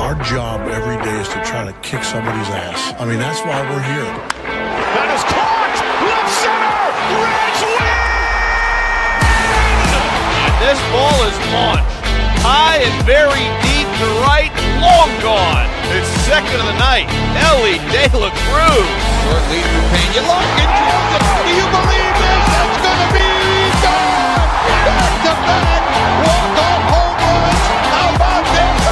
Our job every day is to try to kick somebody's ass. I mean, that's why we're here. That is caught! Left center! Reds win! And this ball is launched. High and very deep to right, long gone. It's second of the night. Elly De La Cruz. Short lead for Pena. Larkin drills it. Do you believe this? That's going to be gone! Back to back! Walk-off home runs! How about this?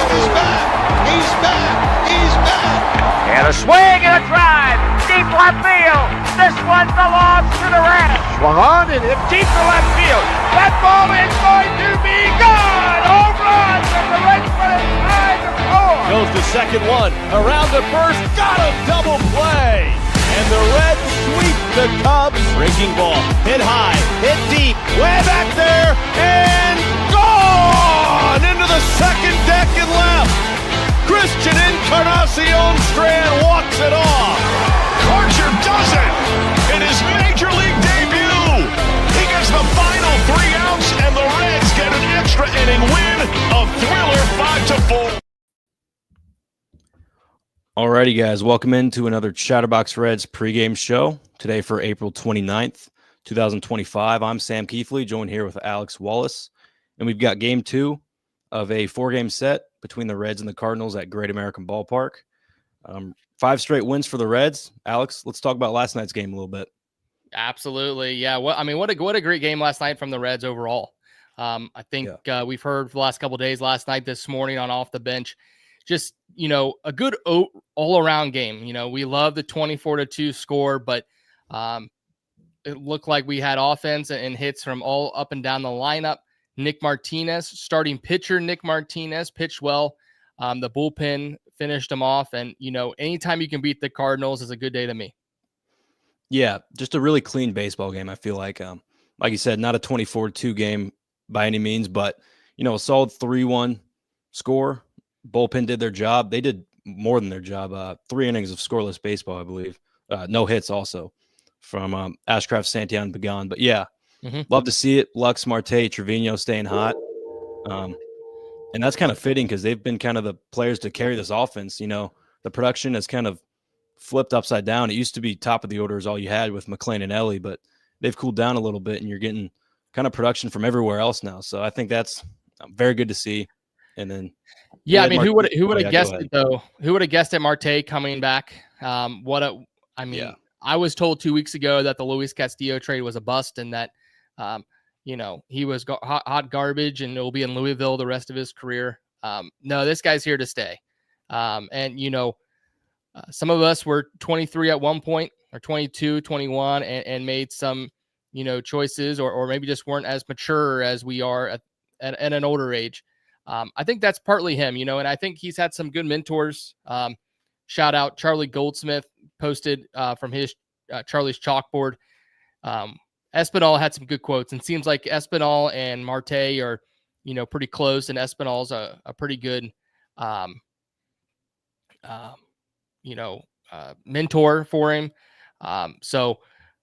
He's back! He's back! He's back! And a swing and a drive. Deep left field. This one belongs to the Reds. Swung on and hit deep to left field. That ball is going to be gone. Home run, and the Reds put it 5-4. Goes to second one. Around to first. Got a double play. And the Reds sweep the Cubs. Breaking ball. Hit high. Hit deep. Way back there. And gone into the second deck and left. Christian Encarnacion Strand walks it off. Archer does it in his major league debut. He gets the final 3 outs, and the Reds get an extra inning win. A thriller 5-4. Alrighty, guys, welcome into another Chatterbox Reds pregame show today for April 29th, 2025. I'm Sam Keithley, joined here with Alex Wallace, and we've got game 2 of a 4-game set between the Reds and the Cardinals at Great American Ballpark. 5 straight wins for the Reds. Alex, let's talk about last night's game a little bit. Absolutely. Yeah. What a great game last night from the Reds overall. I think we've heard for the last couple of days, last night, this morning on Off the Bench, just, a good all around game. We love the 24-2 score, but it looked like we had offense and hits from all up and down the lineup. Nick Martinez, starting pitcher Nick Martinez, pitched well. The bullpen finished him off. And, anytime you can beat the Cardinals is a good day to me. Yeah, just a really clean baseball game, I feel like. Like you said, not a 24-2 game by any means, but, a solid 3-1 score. Bullpen did their job. They did more than their job. 3 innings of scoreless baseball, I believe. No hits also from Ashcraft, Santiago, and Pagan. But, yeah, love to see it. Lux, Marte, Trevino staying hot. And that's kind of fitting because they've been kind of the players to carry this offense. The production has kind of flipped upside down. It used to be top of the order is all you had with McLean and Elly, but they've cooled down a little bit, and you're getting kind of production from everywhere else now. So I think that's very good to see. And then, who would have guessed it though? Who would have guessed it? Marte coming back. I was told 2 weeks ago that the Luis Castillo trade was a bust, and that he was hot garbage, and will be in Louisville the rest of his career. No, this guy's here to stay. Some of us were 23 at one point, or 22, 21, and made some, choices, or maybe just weren't as mature as we are at an older age. I think that's partly him, and I think he's had some good mentors. Shout out Charlie Goldsmith posted from his Charlie's chalkboard. Espinal had some good quotes, and seems like Espinal and Marte are, pretty close, and Espinal's a pretty good, mentor for him. So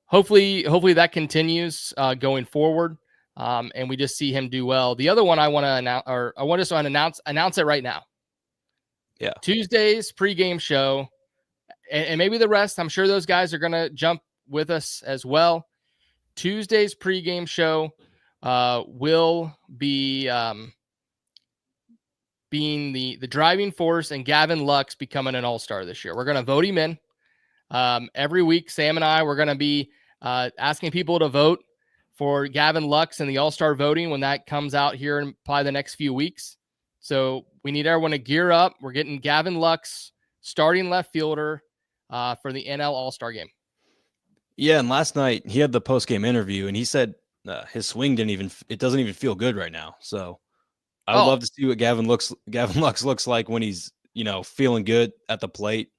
hopefully that continues going forward. And we just see him do well. The other one I want to announce, or I want us to announce it right now. Yeah. Tuesday's pregame show, and maybe the rest, I'm sure those guys are going to jump with us as well. Tuesday's pregame show will be being the driving force, and Gavin Lux becoming an all-star this year. We're going to vote him in. Every week, Sam and I, we're going to be asking people to vote for Gavin Lux and the all-star voting when that comes out here in probably the next few weeks. So we need everyone to gear up. We're getting Gavin Lux, starting left fielder, for the NL All-Star game. Yeah, and last night he had the post-game interview, and he said his swing doesn't even feel good right now. So I would love to see what Gavin Lux looks like when he's, feeling good at the plate.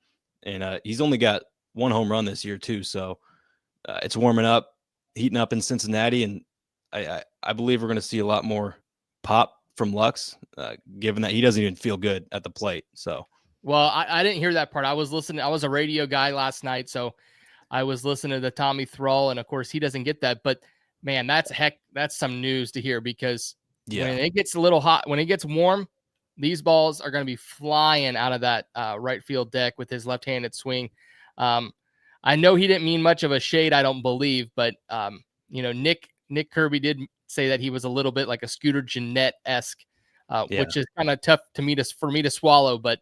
And he's only got 1 home run this year too. So it's warming up, heating up in Cincinnati. And I believe we're going to see a lot more pop from Lux, given that he doesn't even feel good at the plate. So, well, I didn't hear that part. I was listening. I was a radio guy last night, so I was listening to Tommy Thrall, and of course he doesn't get that. But man, that's some news to hear, because when it gets a little hot, when it gets warm, these balls are going to be flying out of that right field deck with his left-handed swing. I know he didn't mean much of a shade, I don't believe, but Nick Kirby did say that he was a little bit like a Scooter Gennett-esque, which is kind of tough for me to swallow, but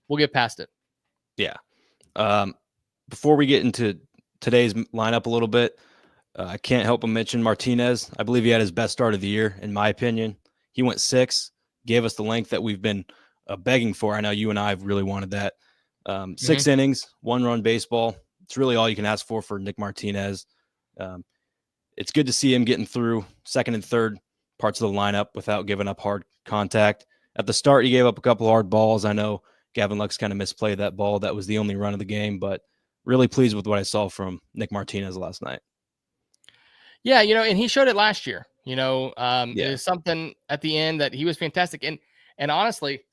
we'll get past it. Yeah. Before we get into today's lineup a little bit, I can't help but mention Martinez. I believe he had his best start of the year, in my opinion. He went 6, gave us the length that we've been begging for. I know you and I have really wanted that. 6 innings, 1-run baseball. It's really all you can ask for Nick Martinez. It's good to see him getting through second and third parts of the lineup without giving up hard contact. At the start, he gave up a couple hard balls. I know Gavin Lux kind of misplayed that ball. That was the only run of the game, but really pleased with what I saw from Nick Martinez last night. Yeah, and he showed it last year. There's something at the end that he was fantastic. And honestly,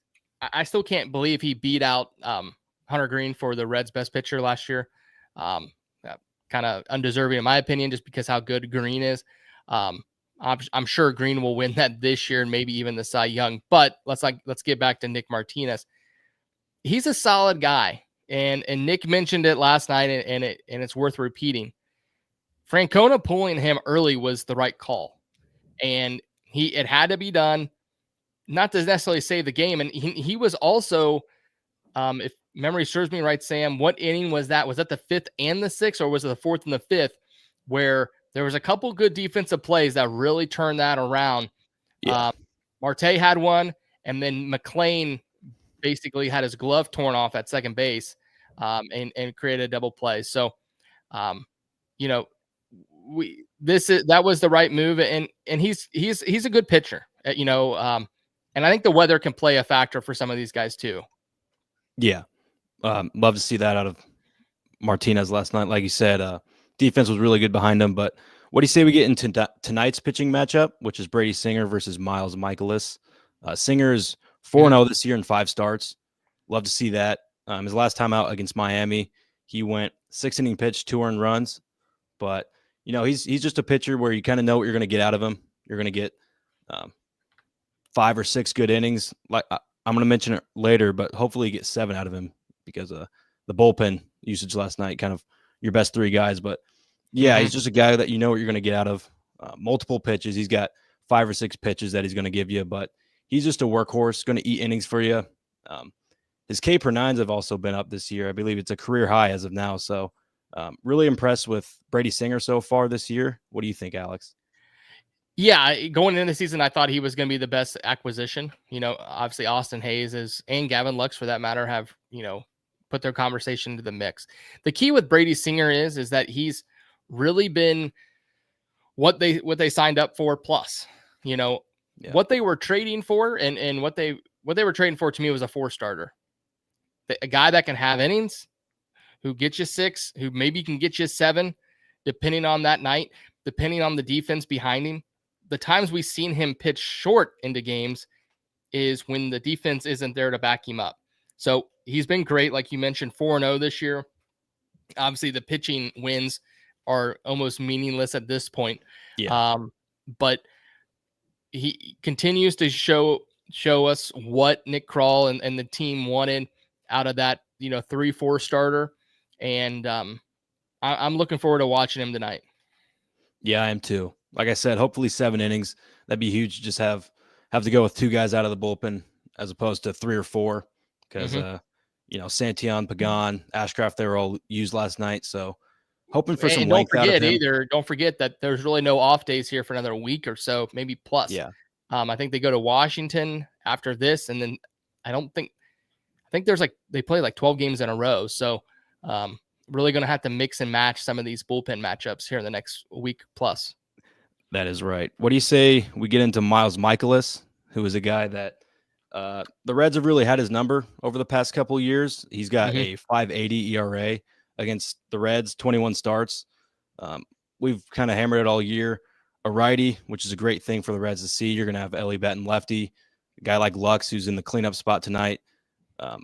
I still can't believe he beat out Hunter Green for the Reds' best pitcher last year. Kind of undeserving in my opinion, just because how good Green is. I'm sure Green will win that this year and maybe even the Cy Young. But let's get back to Nick Martinez. He's a solid guy, and Nick mentioned it last night, and it's worth repeating. Francona pulling him early was the right call, and it had to be done, not to necessarily save the game. And he was also, if memory serves me right, Sam, what inning was that? Was that the 5th and the 6th, or was it the 4th and the 5th, where there was a couple good defensive plays that really turned that around? Yeah. Marte had one, and then McLean basically had his glove torn off at second base, and created a double play. So, that was the right move, and he's a good pitcher, and I think the weather can play a factor for some of these guys too. Yeah. Love to see that out of Martinez last night. Like you said, defense was really good behind him, but what do you say we get into tonight's pitching matchup, which is Brady Singer versus Miles Michaelis? Singer is 4-0 this year in 5 starts. Love to see that. His last time out against Miami, he went 6-inning pitch, 2 earned runs. But, he's just a pitcher where you kind of know what you're going to get out of him. You're going to get 5 or 6 good innings. Like I'm going to mention it later, but hopefully you get 7 out of him because the bullpen usage last night, kind of your best 3 guys. But, yeah, he's just a guy that you know what you're going to get out of. Multiple pitches. He's got 5 or 6 pitches that he's going to give you, but he's just a workhorse, going to eat innings for you. His K per 9s have also been up this year. I believe it's a career high as of now. So really impressed with Brady Singer so far this year. What do you think, Alex? Yeah, going into the season, I thought he was going to be the best acquisition. Obviously Austin Hayes and Gavin Lux, for that matter, have, put their conversation into the mix. The key with Brady Singer is that he's really been what they signed up for plus, what they were trading for, and what they were trading for to me was a 4-starter. A guy that can have innings, who gets you 6, who maybe can get you 7, depending on that night, depending on the defense behind him. The times we've seen him pitch short into games is when the defense isn't there to back him up. So he's been great. Like you mentioned, 4-0 this year. Obviously the pitching wins are almost meaningless at this point. Yeah. But he continues to show us what Nick Krall and the team wanted out of that, 3-4 starter. And I'm looking forward to watching him tonight. Yeah, I am too. Like I said, hopefully 7 innings. That'd be huge. Just have to go with 2 guys out of the bullpen as opposed to 3 or 4 because, Santillan, Pagan, Ashcraft, they were all used last night. So hoping for some length out of him. Don't forget that there's really no off days here for another week or so, maybe plus. Yeah. I think they go to Washington after this, and then I think there's they play 12 games in a row. So really going to have to mix and match some of these bullpen matchups here in the next week plus. That is right. What do you say we get into Miles Michaelis, who is a guy that the Reds have really had his number over the past couple of years. He's got a 5.80 ERA against the Reds, 21 starts. We've kind of hammered it all year. A righty, which is a great thing for the Reds to see. You're going to have Elly betting lefty. A guy like Lux, who's in the cleanup spot tonight. A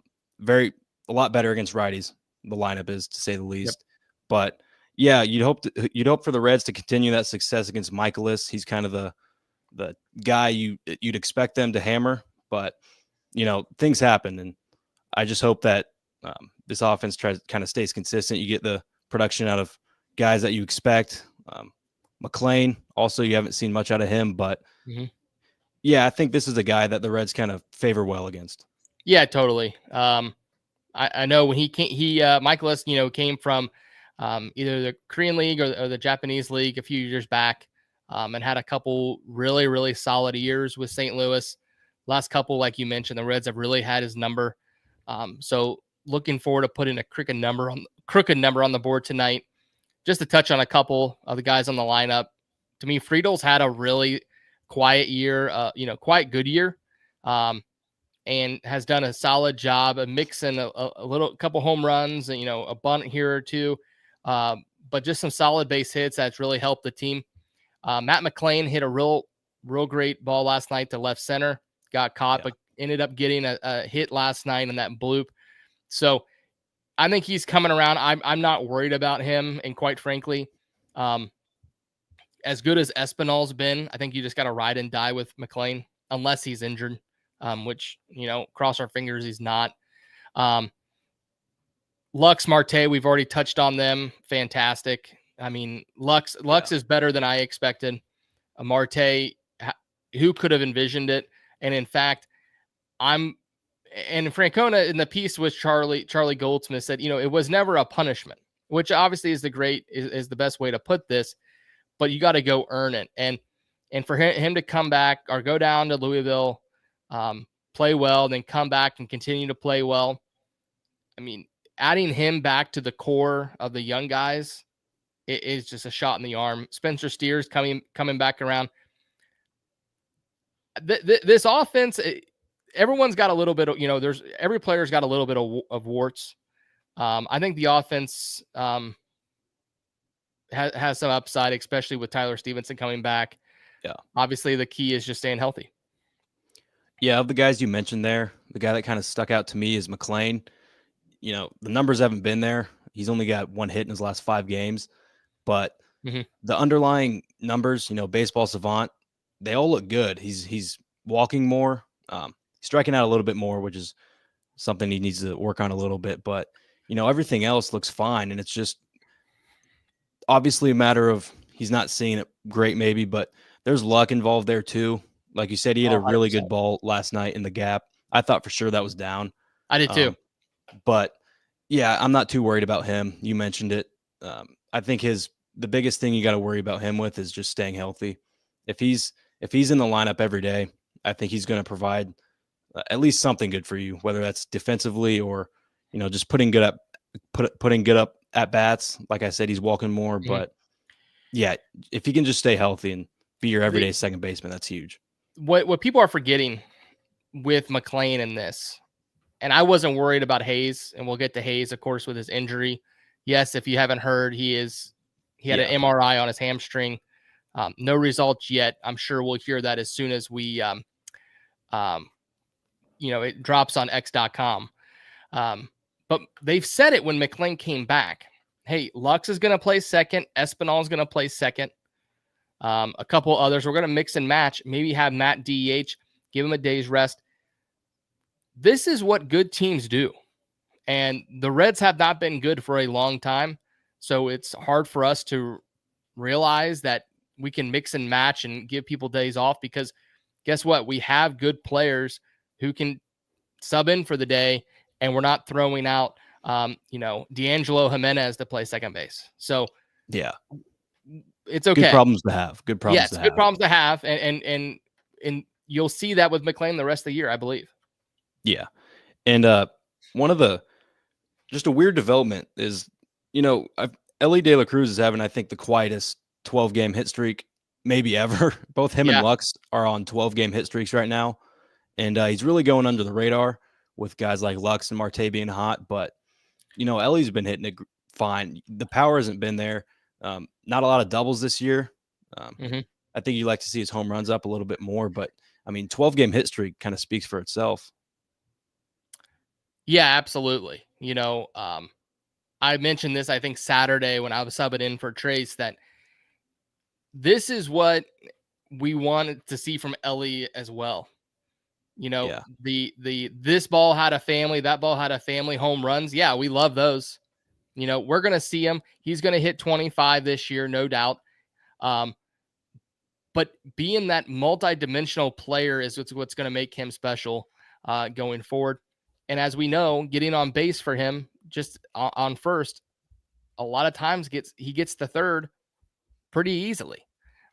lot better against righties. The lineup is, to say the least. Yep. But yeah, you'd hope for the Reds to continue that success against Michaelis. He's kind of the guy you'd expect them to hammer, but things happen, and I just hope that this offense kind of stays consistent. You get the production out of guys that you expect. McLean, also, you haven't seen much out of him, but yeah, I think this is a guy that the Reds kind of favor well against. Yeah, totally. I know when he came, Michaelis, came from either the Korean League or the Japanese League a few years back, and had a couple really, really solid years with St. Louis. Last couple, like you mentioned, the Reds have really had his number. So looking forward to putting a crooked number on the board tonight. Just to touch on a couple of the guys on the lineup. To me, Friedel's had a really quiet year, quite good year, and has done a solid job of mixing a couple home runs and, a bunt here or two, but just some solid base hits that's really helped the team. Matt McLean hit a real great ball last night to left center, got caught, but ended up getting a hit last night in that bloop. So I think he's coming around. I'm not worried about him. And quite frankly, as good as Espinal's been, I think you just got to ride and die with McLean unless he's injured, which, cross our fingers, he's not. Lux, Marte, we've already touched on them. Fantastic. I mean, Lux is better than I expected. Marte, who could have envisioned it? And in fact, and Francona in the piece with Charlie Goldsmith said, it was never a punishment, which obviously is the best way to put this, but you got to go earn it. And for him to come back or go down to Louisville, play well, then come back and continue to play well. I mean, adding him back to the core of the young guys, it is just a shot in the arm. Spencer Steers coming back around. This offense, everyone's got a little bit of, every player's got a little bit of warts. I think the offense has some upside, especially with Tyler Stevenson coming back. Yeah. Obviously, the key is just staying healthy. Yeah, of the guys you mentioned there, the guy that kind of stuck out to me is McLean. The numbers haven't been there. He's only got one hit in his last 5 games. But the underlying numbers, baseball savant, they all look good. He's walking more, striking out a little bit more, which is something he needs to work on a little bit. But, everything else looks fine. And it's just obviously a matter of he's not seeing it great maybe, but there's luck involved there too. Like you said, he had a really good ball last night in the gap. I thought for sure that was down. I did too. But, yeah, I'm not too worried about him. You mentioned it. I think the biggest thing you got to worry about him with is just staying healthy. If he's in the lineup every day, I think he's going to provide at least something good for you, whether that's defensively or, just putting good up at bats. Like I said, he's walking more, but yeah, if he can just stay healthy and be your everyday second baseman, that's huge. What people are forgetting with McLean in this, and I wasn't worried about Hayes, and we'll get to Hayes, of course, with his injury. Yes, if you haven't heard, he had an MRI on his hamstring. No results yet. I'm sure we'll hear that as soon as we, it drops on x.com. But they've said it when McLean came back. Hey, Lux is going to play second. Espinal is going to play second. A couple others. We're going to mix and match. Maybe have Matt DH, give him a day's rest. This is what good teams do. And the Reds have not been good for a long time. So it's hard for us to realize that we can mix and match and give people days off, because guess what? We have good players who can sub in for the day, and we're not throwing out, D'Angelo Jimenez to play second base. So yeah, it's okay. Good problems to have. Good problems. Yes, good problems to have. And you'll see that with McLean the rest of the year, I believe. Yeah. And one of just a weird development is, Elly De La Cruz is having, I think, the quietest 12-game hit streak maybe ever. Both him and Lux are on 12-game hit streaks right now. And he's really going under the radar with guys like Lux and Marte being hot. But, Elly's been hitting it fine. The power hasn't been there. Not a lot of doubles this year. I think you'd like to see his home runs up a little bit more. But, 12-game hit streak kind of speaks for itself. Yeah, absolutely. I mentioned this, I think, Saturday when I was subbing in for Trace, that this is what we wanted to see from Elly as well. You know, Yeah. this ball had a family, that ball had a family, home runs. Yeah, we love those. You know, we're going to see him. He's going to hit 25 this year, no doubt. But being that multi-dimensional player is what's going to make him special going forward. And as we know, getting on base for him just on first, a lot of times he gets the third pretty easily.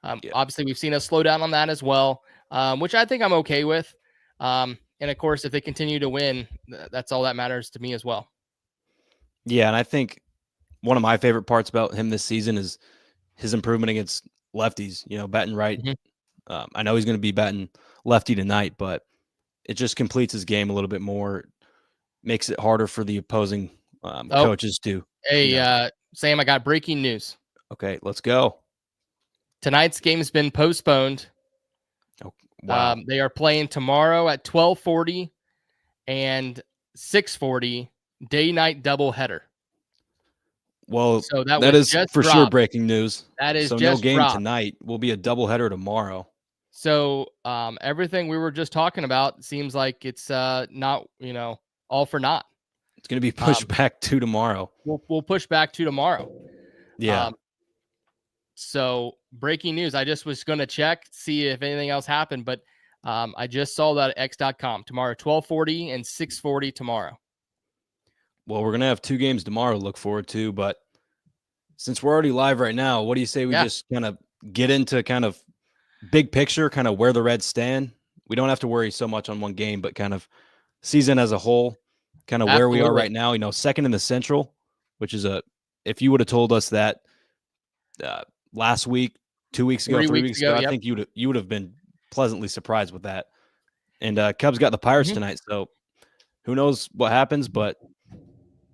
Obviously, we've seen us slow down on that as well, which I think I'm okay with. And of course, if they continue to win, that's all that matters to me as well. Yeah, and I think one of my favorite parts about him this season is his improvement against lefties, you know, batting right. Mm-hmm. I know he's going to be batting lefty tonight, but it just completes his game a little bit more, makes it harder for the opposing coaches to. Hey, Sam, I got breaking news. Okay, let's go. Tonight's game's been postponed. Oh, wow. They are playing tomorrow at 12:40 and 6:40, day-night doubleheader. Well, so that is for sure breaking news. That is so just no game dropped. tonight. Will be a doubleheader tomorrow. So everything we were just talking about seems like it's not, all for naught. It's going to be pushed back to tomorrow. We'll push back to tomorrow. Yeah. So breaking news. I just was going to check, see if anything else happened, but I just saw that at x.com. Tomorrow, 12:40 and 6:40 tomorrow. Well, we're going to have 2 games tomorrow to look forward to, but since we're already live right now, what do you say we just kind of get into kind of big picture, kind of where the Reds stand? We don't have to worry so much on one game, but kind of season as a whole, kind of where we are right now, second in the Central, which is if you would have told us that last week, 2 weeks ago, 3 weeks ago, I think you would have been pleasantly surprised with that. And Cubs got the Pirates tonight, so who knows what happens, but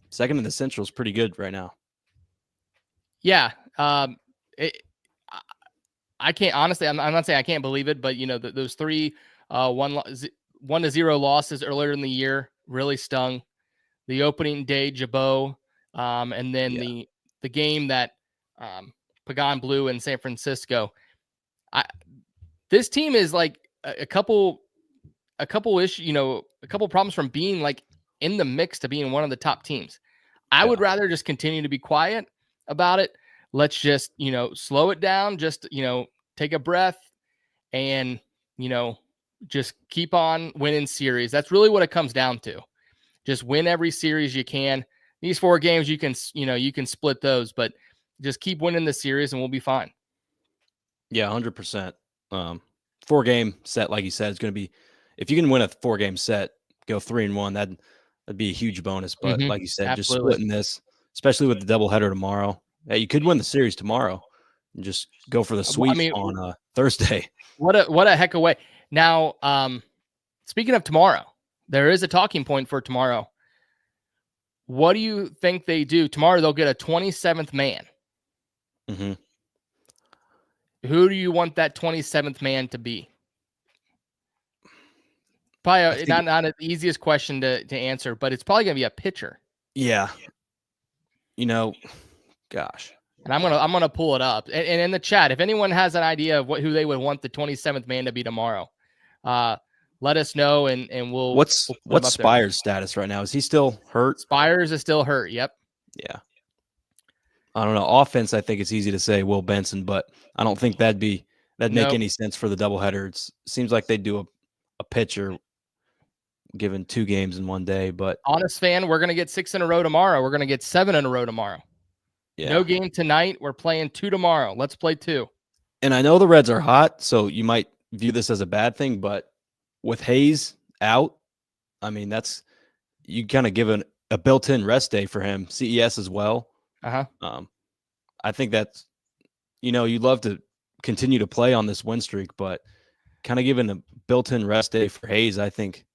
second in the Central is pretty good right now. Yeah. I can't, honestly, I'm not saying I can't believe it, but those 3 1-0 losses earlier in the year really stung. The opening day Jabot, and then the game that Pagan blew in San Francisco. This team is like a couple issues, a couple problems from being like in the mix to being one of the top teams. I would rather just continue to be quiet about it. Let's just, slow it down, just, take a breath and, just keep on winning series. That's really what it comes down to. Just win every series you can. These 4 games, you can split those, but just keep winning the series and we'll be fine. Yeah, 100%. 4-game set, like you said, is going to be, if you can win a 4-game set, go 3-1, that'd be a huge bonus. But like you said, just splitting this, especially with the doubleheader tomorrow. Yeah, you could win the series tomorrow and just go for the sweep on Thursday. What a heck of a way. Now, speaking of tomorrow, there is a talking point for tomorrow. What do you think they do? Tomorrow they'll get a 27th man. Mm-hmm. Who do you want that 27th man to be? Probably not the easiest question to answer, but it's probably going to be a pitcher. Yeah. Gosh. And I'm gonna pull it up. And in the chat, if anyone has an idea of who they would want the 27th man to be tomorrow, let us know and we'll. What's Spire's status right now? Is he still hurt? Spires is still hurt. Yep. Yeah. I don't know. Offense, I think it's easy to say Will Benson, but I don't think that'd make any sense for the doubleheader. It seems like they do a pitcher given 2 games in one day. But honest fan, we're gonna get 6 in a row tomorrow. We're gonna get 7 in a row tomorrow. Yeah. No game tonight. We're playing 2 tomorrow. Let's play 2. And I know the Reds are hot, so you might view this as a bad thing, but with Hayes out, I mean, you kind of give a built-in rest day for him. CES as well. I think that's, you'd love to continue to play on this win streak, but kind of giving a built-in rest day for Hayes, I think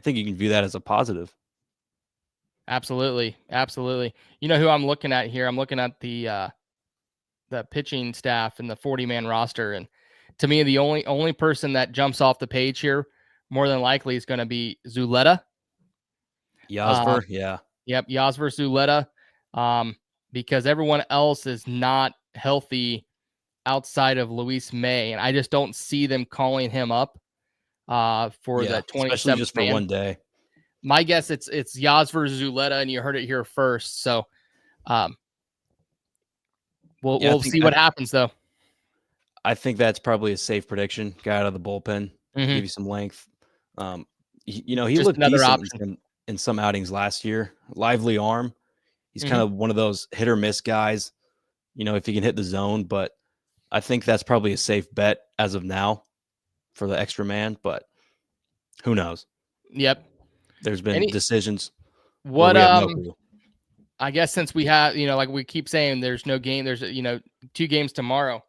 you can view that as a positive. Absolutely. Absolutely. You know who I'm looking at here? I'm looking at the pitching staff and the 40-man roster. And to me, the only person that jumps off the page here more than likely is going to be Zuleta. Yasver, yeah. Yep, Yasver Zuleta. Because everyone else is not healthy outside of Luis May. And I just don't see them calling him up. for the 27th especially just for man. one day. My guess it's Yaz versus Zuleta, and you heard it here first. So we'll see what happens, though. I think that's probably a safe prediction. Guy out of the bullpen, give you some length. He Just looked another decent in some outings last year. Lively arm. He's kind of one of those hit or miss guys, if he can hit the zone. But I think that's probably a safe bet as of now for the extra man. But who knows? Yep. There's been decisions. What we have no clue. I guess since we have, like we keep saying, there's no game. There's 2 games tomorrow.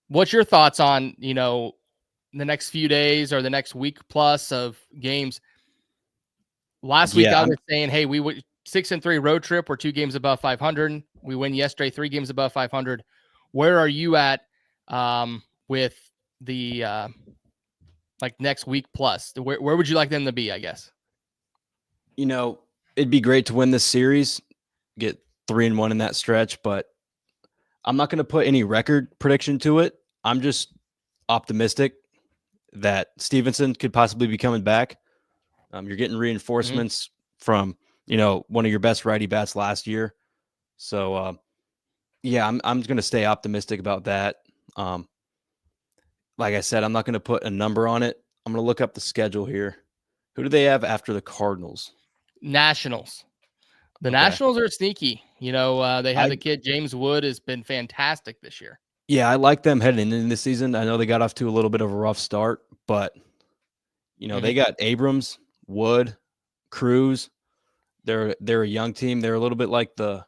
What's your thoughts on the next few days or the next week plus of games? Last week I was saying, hey, we would 6-3 road trip. We're 2 games above 500. We win yesterday, 3 games above 500. Where are you at with the next week plus? Where would you like them to be? I guess. It'd be great to win this series, get 3-1 in that stretch, but I'm not going to put any record prediction to it. I'm just optimistic that Stevenson could possibly be coming back. You're getting reinforcements from, one of your best righty bats last year. So, I'm going to stay optimistic about that. Like I said, I'm not going to put a number on it. I'm going to look up the schedule here. Who do they have after the Cardinals? Nationals. The Nationals are sneaky. They have the kid James Wood has been fantastic this year. Yeah, I like them heading into this season. I know they got off to a little bit of a rough start, but they got Abrams, Wood, Cruz. They're a young team. They're a little bit like the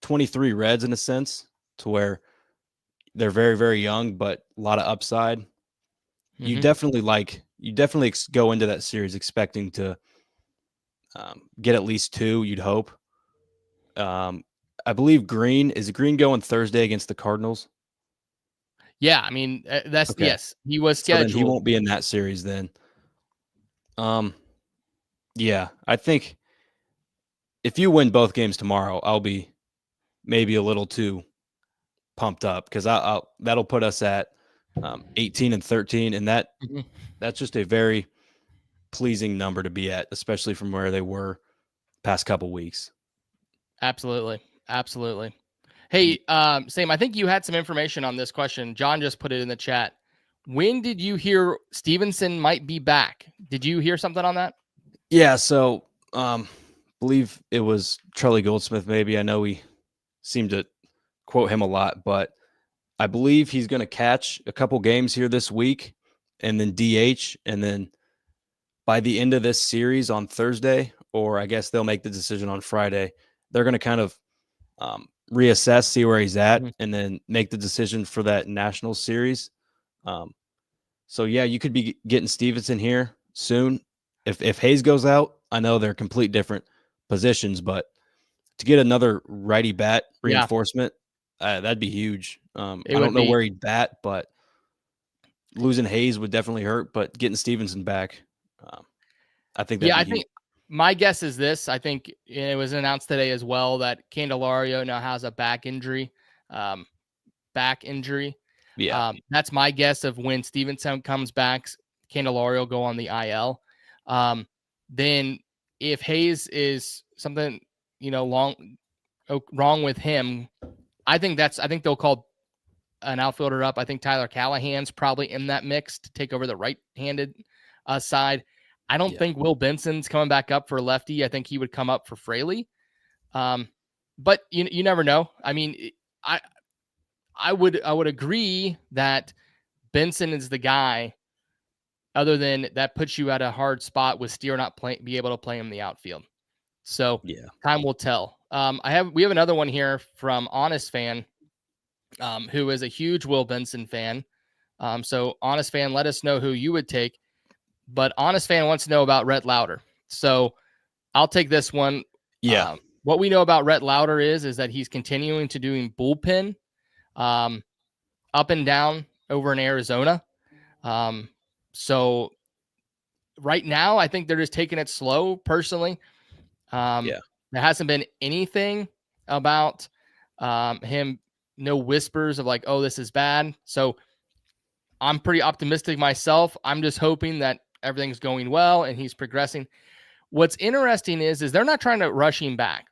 23 Reds in a sense, to where they're very, very young, but a lot of upside. You definitely go into that series expecting to get at least 2, you'd hope. I believe Green going Thursday against the Cardinals. Yeah, I mean that's okay. Yes, he was scheduled. So he won't be in that series then. Yeah, I think if you win both games tomorrow, I'll be maybe a little too pumped up, because that'll put us at 18-13, and that's just a very pleasing number to be at, especially from where they were past couple weeks. Absolutely. Hey, Sam, I think you had some information on this question. John just put it in the chat. When did you hear Stevenson might be back? Did you hear something on that? Yeah, so believe it was Charlie Goldsmith, maybe. I know we seem to quote him a lot, but I believe he's going to catch a couple games here this week and then DH, and then by the end of this series on Thursday, or I guess they'll make the decision on Friday, they're going to kind of reassess, see where he's at, and then make the decision for that national series. So yeah, you could be getting Stevenson here soon. If Hayes goes out, I know they're complete different positions, but to get another righty bat reinforcement, that'd be huge. I don't know where he'd bat, but losing Hayes would definitely hurt. But getting Stevenson back, I think that'd be huge. Think my guess is this. I think it was announced today as well that Candelario now has a back injury. Yeah. That's my guess of when Stevenson comes back. Candelario will go on the IL. Then if Hayes is something, wrong with him, I think they'll call an outfielder up. I think Tyler Callahan's probably in that mix to take over the right-handed side. I don't think Will Benson's coming back up for lefty. I think he would come up for Fraley. But you never know. I mean, I would agree that Benson is the guy, other than that puts you at a hard spot with Steer not be able to play him in the outfield. So time will tell. We have another one here from Honest Fan, who is a huge Will Benson fan. So Honest Fan, let us know who you would take. But Honest Fan wants to know about Rhett Lauder. So I'll take this one. Yeah. What we know about Rhett Lauder is that he's continuing to doing bullpen up and down over in Arizona. So right now, I think they're just taking it slow, personally. There hasn't been anything about him, no whispers of like, oh, this is bad. So I'm pretty optimistic myself. I'm just hoping that everything's going well and he's progressing. What's interesting is they're not trying to rush him back.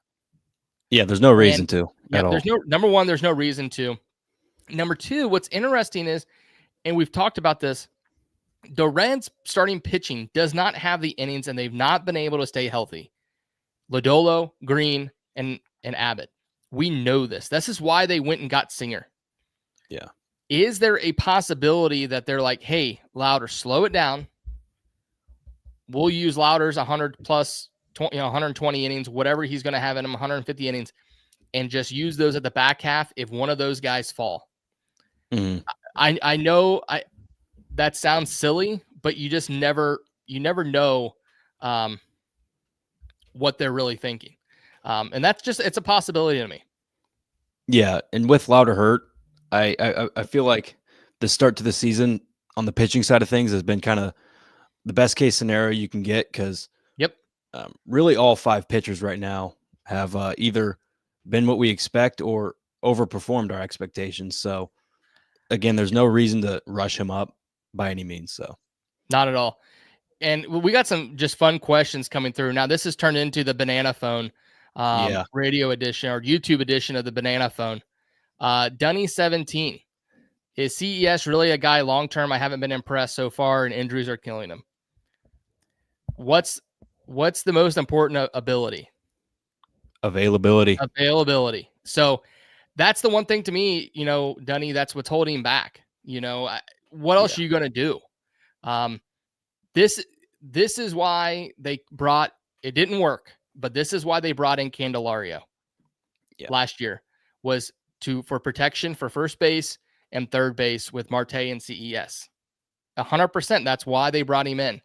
Yeah, there's no reason to at all. There's number one, there's no reason to. Number two, what's interesting is, and we've talked about this, the Reds starting pitching does not have the innings, and they've not been able to stay healthy. Lodolo, Green, and Abbott. We know this. This is why they went and got Singer. Yeah. Is there a possibility that they're like, hey, Louder, slow it down. We'll use Louder's 100 plus 120 innings, whatever he's going to have in him, 150 innings, and just use those at the back half if one of those guys fall. Mm-hmm. I know that sounds silly, but you just never know what they're really thinking. And that's just, it's a possibility to me. Yeah. And with Louder hurt, I feel like the start to the season on the pitching side of things has been kind of the best case scenario you can get. Cause really all 5 pitchers right now have either been what we expect or overperformed our expectations. So again, there's no reason to rush him up by any means. So not at all. And we got some just fun questions coming through. Now this has turned into the Banana Phone radio edition or YouTube edition of the Banana Phone. Dunny 17. Is CES really a guy long-term? I haven't been impressed so far and injuries are killing him. What's the most important ability? Availability. So that's the one thing to me, Dunny, that's what's holding him back. What else are you going to do? This is why they brought, it didn't work, but this is why they brought in Candelario last year, was for protection for first base and third base with Marte and CES. 100%. That's why they brought him in.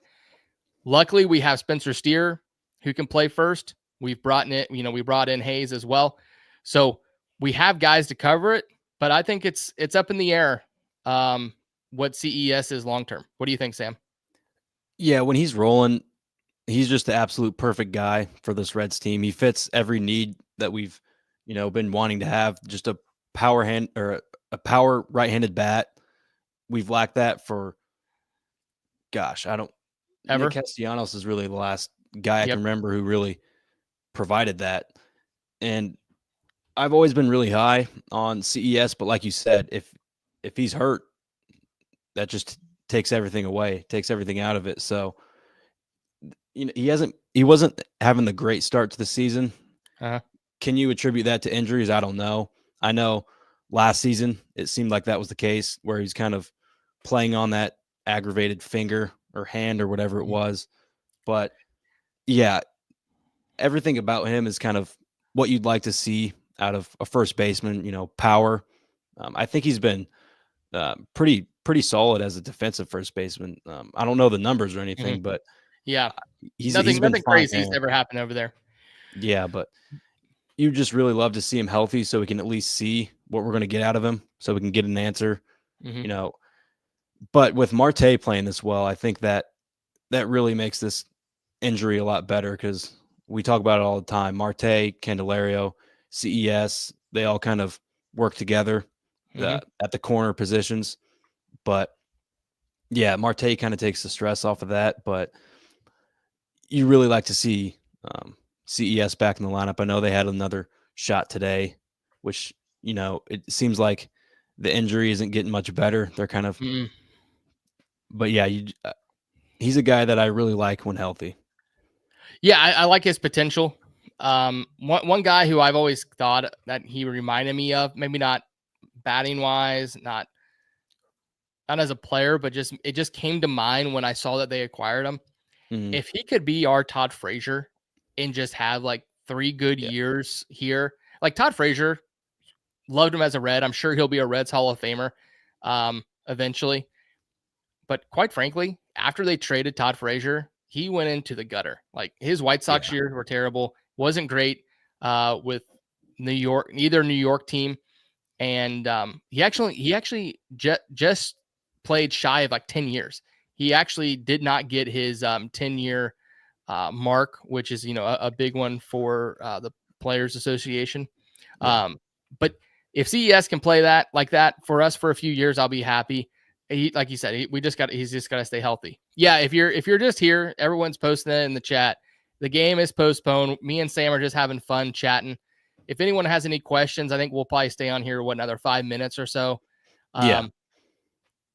Luckily, we have Spencer Steer who can play first. We've brought in we brought in Hayes as well. So we have guys to cover it, but I think it's up in the air what CES is long-term. What do you think, Sam? Yeah, when he's rolling, he's just the absolute perfect guy for this Reds team. He fits every need that we've, been wanting to have. Just a power hand or a power right-handed bat. We've lacked that for, Ever. Nick Castellanos is really the last guy I can remember who really provided that. And I've always been really high on CES, but like you said, if he's hurt, that just takes everything away, takes everything out of it. So, he wasn't having the great start to the season. Can you attribute that to injuries? I don't know. I know last season it seemed like that was the case, where he's kind of playing on that aggravated finger or hand or whatever it was. But yeah, everything about him is kind of what you'd like to see out of a first baseman, power. I think he's been pretty solid as a defensive first baseman. I don't know the numbers or anything, but he's nothing crazy has ever happened over there. Yeah, but you just really love to see him healthy so we can at least see what we're going to get out of him, so we can get an answer, But with Marte playing this well, I think that really makes this injury a lot better, because we talk about it all the time. Marte, Candelario, CES, they all kind of work together at the corner positions. But yeah, Marte kind of takes the stress off of that. But you really like to see CES back in the lineup. I know they had another shot today, which, it seems like the injury isn't getting much better. They're kind of, but yeah, he's a guy that I really like when healthy. Yeah, I like his potential. One guy who I've always thought that he reminded me of, maybe not batting wise, not as a player, but it just came to mind when I saw that they acquired him. If he could be our Todd Frazier and just have like 3 good years here, like Todd Frazier, loved him as a Red. I'm sure he'll be a Reds Hall of Famer eventually. But quite frankly, after they traded Todd Frazier, he went into the gutter. Like his White Sox years were terrible. Wasn't great with New York, neither New York team. And he actually just played shy of like 10 years. He actually did not get his 10-year mark, which is, a big one for the Players Association. But if CES can play that like that for us for a few years, I'll be happy. like you said, he's just got to stay healthy. Yeah. If you're just here, everyone's posting it in the chat. The game is postponed. Me and Sam are just having fun chatting. If anyone has any questions, I think we'll probably stay on here, another 5 minutes or so.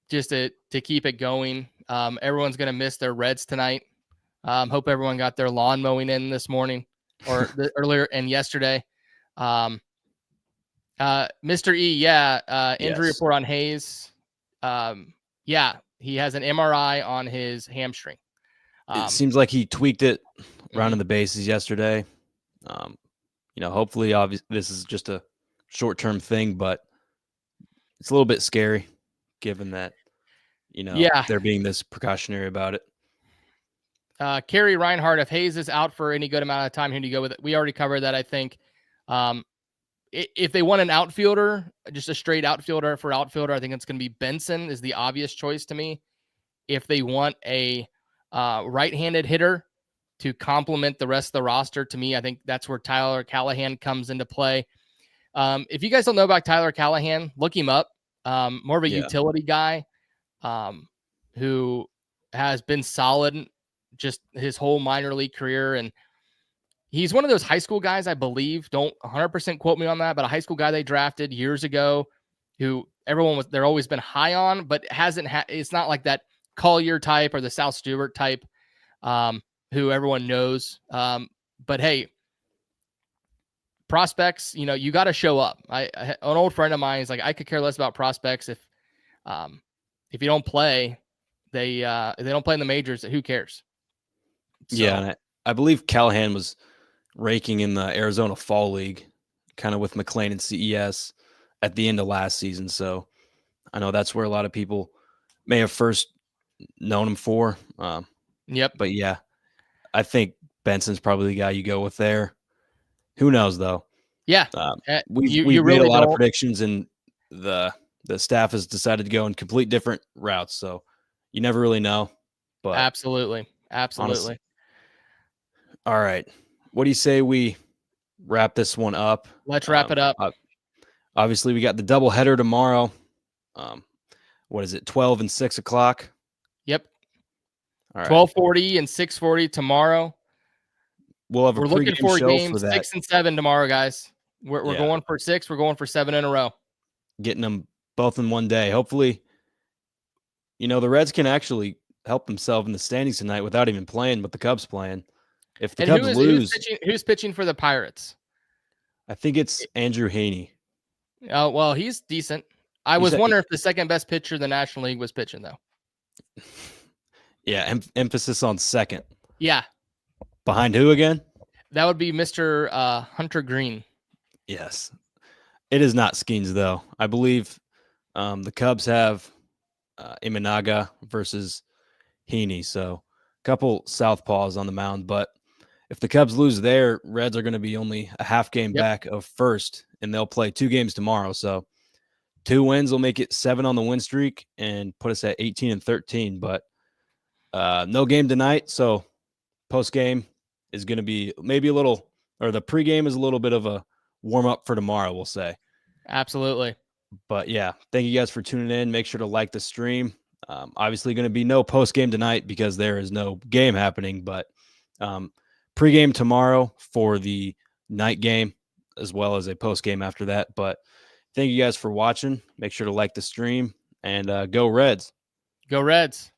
Just to keep it going. Everyone's going to miss their Reds tonight. Hope everyone got their lawn mowing in this morning or earlier and yesterday. Mr. E, injury report on Hayes. He has an MRI on his hamstring. It seems like he tweaked it rounding the bases yesterday. Hopefully, obviously, this is just a short-term thing, but it's a little bit scary given that, they're being this precautionary about it. Kerry Reinhardt, if Hayes is out for any good amount of time, who do you go with? We already covered that, I think. If they want an outfielder, just a straight outfielder for outfielder, I think it's going to be Benson is the obvious choice to me. If they want a right-handed hitter to complement the rest of the roster, to me, I think that's where Tyler Callahan comes into play. If you guys don't know about Tyler Callahan, look him up. More of a utility guy who has been solid just his whole minor league career. And he's one of those high school guys, I believe, don't 100% quote me on that, but a high school guy they drafted years ago who they're always been high on, but it's not like that Collier type or the South Stewart type who everyone knows. But hey, prospects, you got to show up. An old friend of mine is like, I could care less about prospects if you don't play, if they don't play in the majors, who cares? So, and I believe Callahan was raking in the Arizona Fall League, kind of with McLean and CES at the end of last season. So I know that's where a lot of people may have first known him for. But yeah, I think Benson's probably the guy you go with there. Who knows though? Yeah. We've really made a lot of predictions, and the staff has decided to go in complete different routes. So you never really know. But absolutely. Honestly. All right. What do you say we wrap this one up? Let's wrap it up. Obviously, we got the doubleheader tomorrow. What is it, 12 and 6 o'clock? Yep. All right. 12:40 and 6:40 tomorrow. We're looking for games 6 and 7 tomorrow, guys. We're going for 6. We're going for 7 in a row. Getting them both in one day. Hopefully, the Reds can actually help themselves in the standings tonight without even playing, with the Cubs playing. If the Cubs lose, who's pitching for the Pirates? I think it's Andrew Haney. Oh, well, he's decent. I was wondering if the second best pitcher in the National League was pitching, though. Yeah, emphasis on second. Yeah. Behind who again? That would be Mr. Hunter Green. Yes. It is not Skeens, though. I believe the Cubs have Imanaga versus Heaney, so a couple southpaws on the mound. But if the Cubs lose there, Reds are going to be only a half game back of first, and they'll play 2 games tomorrow. So 2 wins will make it 7 on the win streak and put us at 18 and 13. But no game tonight, so post game is going to be maybe a little, or the pregame is a little bit of a warm up for tomorrow, we'll say. Absolutely. But yeah, thank you guys for tuning in. Make sure to like the stream. Obviously going to be no post game tonight because there is no game happening, but pregame tomorrow for the night game, as well as a post game after that. But thank you guys for watching. Make sure to like the stream, and go Reds. Go Reds.